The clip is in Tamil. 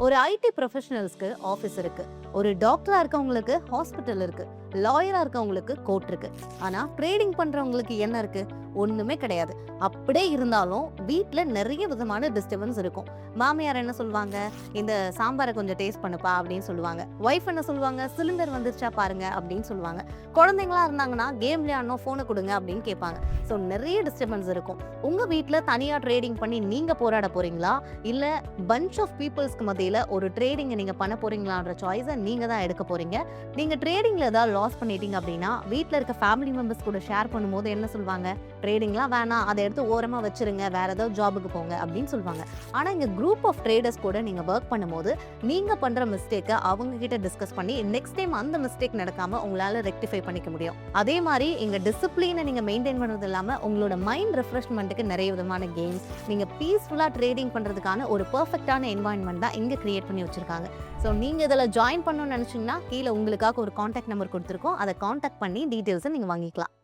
ஒரு ஐடி ப்ரொஃபஷனல்ஸ்க்கு ஆஃபீஸ் இருக்கு, ஒரு டாக்டரா இருக்கவங்களுக்கு ஹாஸ்பிட்டல் இருக்கு, லாயரா இருக்கவங்களுக்கு கோர்ட் இருக்கு. ஆனா ட்ரேடிங் பண்றவங்களுக்கு என்ன இருக்கு? ஒண்ணுமே கிடையாது. அப்படியே இருந்தாலும் வீட்ல நிறைய விதமான டிஸ்டர்பன்ஸ் இருக்கும். மாமியார் என்ன சொல்லுவாங்க, இந்த சாம்பாரை கொஞ்சம் டேஸ்ட் பண்ணுப்பா அப்படின்னு சொல்லுவாங்க. ஒய்ஃப் என்ன சொல்லுவாங்க, சிலிண்டர் வந்துருச்சா பாருங்க அப்படின்னு சொல்லுவாங்க. குழந்தைங்களா இருந்தாங்கன்னா கேம் விளையாடணும், போனை கொடுங்க அப்படின்னு கேட்பாங்க. ஸோ நிறைய டிஸ்டர்பன்ஸ் இருக்கும். உங்க வீட்ல தனியா ட்ரேடிங் பண்ணி நீங்க போராட போறீங்களா, இல்ல பஞ்ச் ஆஃப் பீப்புள்ஸ்க்கு மத்தியில ஒரு ட்ரேடிங்கை நீங்க பண்ண போறீங்களான்ற சாய்ஸை நீங்க தான் எடுக்க போறீங்க. நீங்க ட்ரேடிங்ல ஏதாவது லாஸ் பண்ணிட்டீங்க அப்படின்னா வீட்ல இருக்க ஃபேமிலி மெம்பர்ஸ் கூட ஷேர் பண்ணும்போது என்ன சொல்லுவாங்க, ட்ரேடிங்லாம் வேணாம், அதை எடுத்து ஓரமா வச்சிருங்க, வேற ஏதாவது ஜாபுக்கு போங்க அப்படின்னு சொல்லுவாங்க. ஆனா இங்க குரூப் ஆஃப் ட்ரேடர்ஸ் கூட நீங்க ஒர்க் பண்ணும்போது நீங்க பண்ற மிஸ்டேக்கை அவங்க கிட்ட டிஸ்கஸ் பண்ணி நெக்ஸ்ட் டைம் அந்த மிஸ்டேக் நடக்காம உங்களால ரெக்டிஃபை பண்ணிக்க முடியும். அதே மாதிரி இங்க டிசிப்ளினை நீங்க மெயின்டைன் பண்றது இல்லாம உங்களோட மைண்ட் ரெஃப்ரெஷ்மெண்ட்டுக்கு நிறைய விதமான கேம்ஸ், நீங்க பீஸ்ஃபுல்லா ட்ரேடிங் பண்றதுக்கான ஒரு பெர்ஃபெக்டான என்வாயன்மெண்ட் தான் இங்க கிரியேட் பண்ணி வச்சிருக்காங்க. ஸோ நீங்க இதில் ஜாயின் பண்ணணும்னு நினைச்சீங்கன்னா கீழே உங்களுக்காக ஒரு கான்டாக்ட் நம்பர் கொடுத்துருக்கோம், அதை கான்டாக்ட் பண்ணி டீட்டெயில்ஸை நீங்க வாங்கிக்கலாம்.